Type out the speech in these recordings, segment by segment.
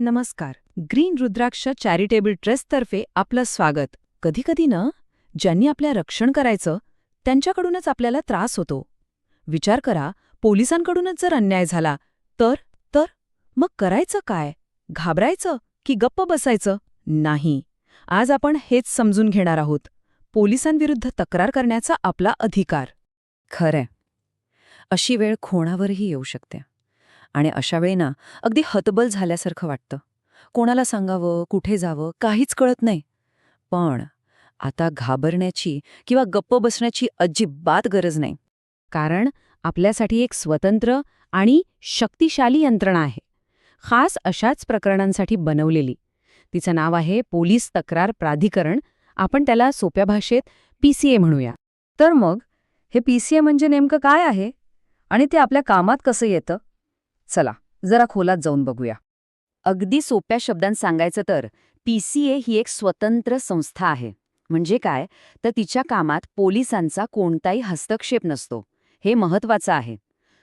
नमस्कार. ग्रीन रुद्राक्ष चॅरिटेबल ट्रस्टतर्फे आपलं स्वागत. कधीकधी ना, ज्यांनी आपल्या रक्षण करायचं त्यांच्याकडूनच आपल्याला त्रास होतो. विचार करा, पोलिसांकडूनच जर अन्याय झाला तर तर मग करायचं काय? घाबरायचं की गप्प बसायचं? नाही. आज आपण हेच समजून घेणार आहोत. पोलिसांविरुद्ध तक्रार करण्याचा आपला अधिकार. खरंय. अशी वेळ कोणावरही येऊ शकते. आणि अशा वेळी ना अगदी हतबल झाल्यासारखं वाटतं. कोणाला सांगावं, कुठे जावं, काहीच कळत नाही. पण आता घाबरण्याची किंवा गप्प बसण्याची अजिबात गरज नाही. कारण आपल्यासाठी एक स्वतंत्र आणि शक्तिशाली यंत्रणा आहे, खास अशाच प्रकरणांसाठी बनवलेली. तिचं नाव आहे पोलीस तक्रार प्राधिकरण. आपण त्याला सोप्या भाषेत PCA म्हणूया. तर मग हे PCA म्हणजे नेमकं काय आहे आणि ते आपल्या कामात कसं येतं? चला जरा खोलात जाऊन बघूया. अगदी सोप्या शब्दांत सांगायचं तर PCA ही एक स्वतंत्र संस्था आहे. म्हणजे काय तर तिच्या कामात पोलिसांचा कोणताही हस्तक्षेप नसतो. हे महत्वाचं आहे.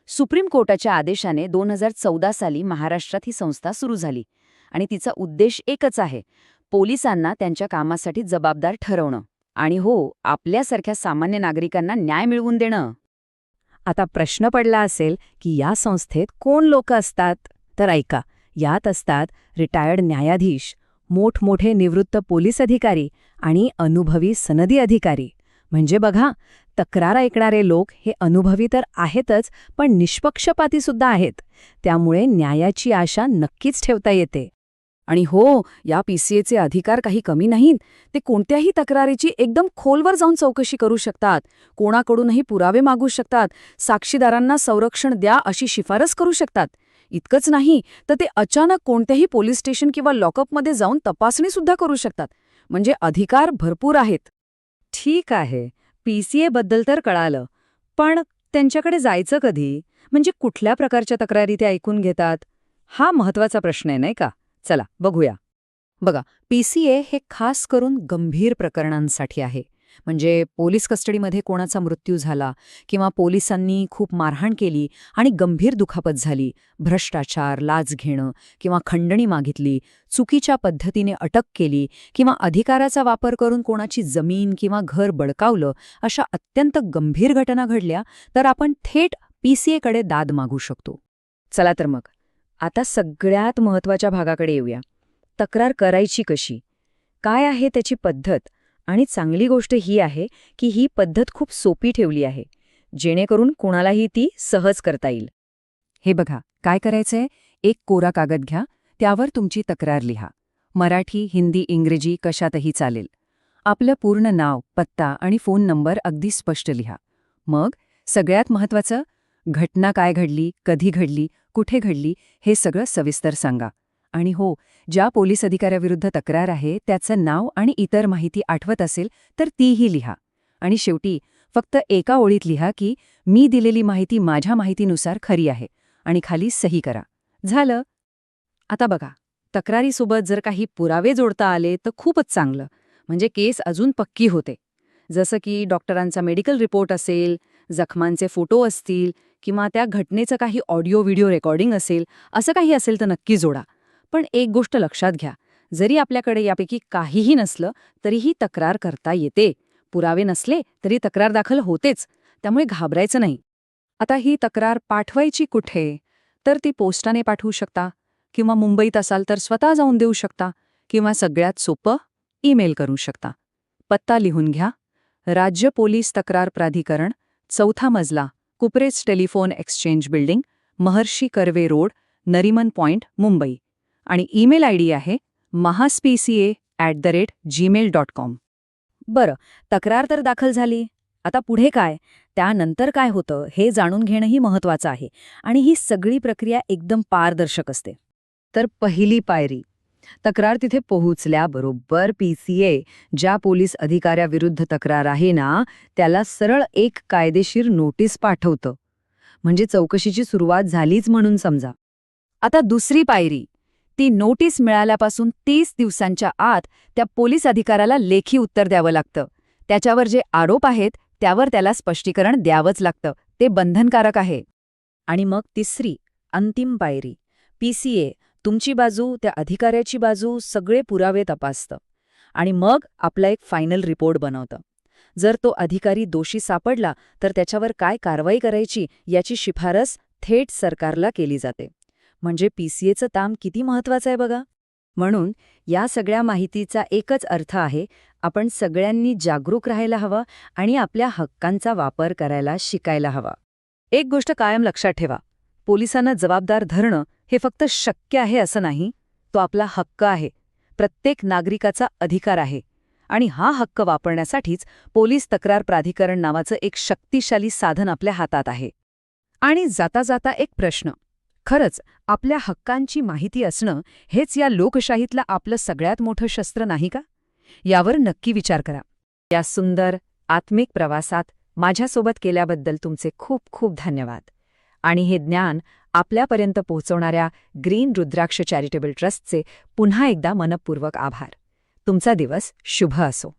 सुप्रीम कोर्टाच्या आदेशाने 2014 साली महाराष्ट्रात ही संस्था सुरू झाली आणि तिचा उद्देश एकच आहे, पोलिसांना त्यांच्या कामासाठी जबाबदार ठरवणं आणि आपल्यासारख्या सामान्य नागरिकांना न्याय मिळवून देणं. आता प्रश्न पडला असेल की या संस्थेत कोण लोक असतात? तर ऐका, यात असतात रिटायर्ड न्यायाधीश, मोठमोठे निवृत्त पोलीस अधिकारी आणि अनुभवी सनदी अधिकारी. म्हणजे बघा, तक्रार ऐकणारे लोक हे अनुभवी तर आहेतच, पण निष्पक्षपाती सुद्धा आहेत. त्यामुळे न्यायाची आशा नक्कीच ठेवता येते. आणि या PCAचे अधिकार काही कमी नाहीत. ते कोणत्याही तक्रारीची एकदम खोलवर जाऊन चौकशी करू शकतात, कोणाकडूनही पुरावे मागू शकतात, साक्षीदारांना संरक्षण द्या अशी शिफारस करू शकतात. इतकंच नाही तर ते अचानक कोणत्याही पोलीस स्टेशन किंवा लॉकअपमध्ये जाऊन तपासणीसुद्धा करू शकतात. म्हणजे अधिकार भरपूर आहेत. ठीक आहे, PCA बद्दल तर कळालं. पण त्यांच्याकडे जायचं कधी? म्हणजे कुठल्या प्रकारच्या तक्रारी ते ऐकून घेतात? हा महत्वाचा प्रश्न आहे, नाही का? चला बघूया. बघा, PCA हे खास करून गंभीर प्रकरणांसाठी आहे. म्हणजे पोलीस कस्टडीमध्ये कोणाचा मृत्यू झाला किंवा पोलिसांनी खूप मारहाण केली आणि गंभीर दुखापत झाली, भ्रष्टाचार, लाच घेणं किंवा खंडणी मागितली, चुकीच्या पद्धतीने अटक केली किंवा अधिकाराचा वापर करून कोणाची जमीन किंवा घर बळकावलं, अशा अत्यंत गंभीर घटना घडल्या तर आपण थेट PCAकडे दाद मागू शकतो. चला तर मग आता सगळ्यात महत्त्वाच्या भागाकडे येऊया. तक्रार करायची कशी? काय आहे त्याची पद्धत? आणि चांगली गोष्ट ही आहे की ही पद्धत खूप सोपी ठेवली आहे, जेणेकरून कोणालाही ती सहज करता येईल. हे बघा, काय करायचंय, एक कोरा कागद घ्या, त्यावर तुमची तक्रार लिहा. मराठी, हिंदी, इंग्रजी कशातही चालेल. आपलं पूर्ण नाव, पत्ता आणि फोन नंबर अगदी स्पष्ट लिहा. मग सगळ्यात महत्त्वाचं, घटना काय घडली, कधी घडली, कुठे घडली, हे सगळं सविस्तर सांगा. आणि ज्या पोलीस अधिकाऱ्याविरुद्ध तक्रार आहे त्याचं नाव आणि इतर माहिती आठवत असेल तर तीही लिहा. आणि शेवटी फक्त एका ओळीत लिहा की मी दिलेली माहिती माझ्या माहितीनुसार खरी आहे आणि खाली सही करा. झालं. आता बघा, तक्रारीसोबत जर काही पुरावे जोडता आले तर खूपच चांगलं. म्हणजे केस अजून पक्की होते. जसं की डॉक्टरांचा मेडिकल रिपोर्ट असेल, जखमांचे फोटो असतील किंवा त्या घटनेचं काही ऑडिओ व्हिडिओ रेकॉर्डिंग असेल, असं काही असेल तर नक्की जोडा. पण एक गोष्ट लक्षात घ्या, जरी आपल्याकडे यापैकी काहीही नसलं तरीही तक्रार करता येते. पुरावे नसले तरी तक्रार दाखल होतेच, त्यामुळे घाबरायचं नाही. आता ही तक्रार पाठवायची कुठे? तर ती पोस्टाने पाठवू शकता किंवा मुंबईत असाल तर स्वतः जाऊन देऊ शकता किंवा सगळ्यात सोपं ईमेल करू शकता. पत्ता लिहून घ्या. राज्य पोलीस तक्रार प्राधिकरण, 4था मजला, कुपरेज telephone exchange building, Maharshi Karve road, Nariman point, Mumbai. आणि ईमेल ID आहे mahasPCA@gmail.com. बरं, तक्रार तर दाखल झाली. आता पुढे काय? त्यानंतर काय होतं हे जाणून घेणंही महत्त्वाचं आहे. आणि ही सगळी प्रक्रिया एकदम पारदर्शक असते. तर पहिली पायरी, तक्रार तिथे पोहोचल्याबरोबर PCA ज्या पोलीस अधिकाऱ्याविरुद्ध तक्रार आहे ना, त्याला सरळ एक कायदेशीर नोटीस पाठवतं. म्हणजे चौकशीची सुरुवात झालीच म्हणून समजा. आता दुसरी पायरी, ती नोटीस मिळाल्यापासून 30 दिवसांच्या आत त्या पोलीस अधिकाऱ्याला लेखी उत्तर द्यावं लागतं. त्याच्यावर जे आरोप आहेत त्यावर त्याला स्पष्टीकरण द्यावंच लागतं. ते बंधनकारक आहे. आणि मग तिसरी, अंतिम पायरी, PCA तुमची बाजू, त्या अधिकाऱ्याची बाजू, सगळे पुरावे तपासतं. आणि मग आपला एक फायनल रिपोर्ट बनवतं. जर तो अधिकारी दोषी सापडला तर त्याच्यावर काय कारवाई करायची याची शिफारस थेट सरकारला केली जाते. म्हणजे पीसीएचं काम किती महत्वाचं आहे बघा. म्हणून या सगळ्या माहितीचा एकच अर्थ आहे, आपण सगळ्यांनी जागरूक राहायला हवं आणि आपल्या हक्कांचा वापर करायला शिकायला हवा. एक गोष्ट कायम लक्षात ठेवा, पोलिसांना जबाबदार धरणं हे फक्त शक्य आहे असं नाही, तो आपला हक्क आहे, प्रत्येक नागरिकाचा अधिकार आहे. आणि हा हक्क वापरण्यासाठीच पोलीस तक्रार प्राधिकरण नावाचं एक शक्तिशाली साधन आपल्या हातात आहे. आणि जाता जाता एक प्रश्न, खरंच आपल्या हक्कांची माहिती असणं हेच या लोकशाहीतलं आपलं सगळ्यात मोठं शस्त्र नाही का? यावर नक्की विचार करा. या सुंदर आत्मिक प्रवासात माझ्यासोबत केल्याबद्दल तुमचे खूप खूप धन्यवाद. आणि हे ज्ञान आपल्यापर्यंत पोहोचवणाऱ्या ग्रीन रुद्राक्ष चॅरिटेबल ट्रस्टचे पुन्हा एकदा मनपूर्वक आभार. तुमचा दिवस शुभ असो.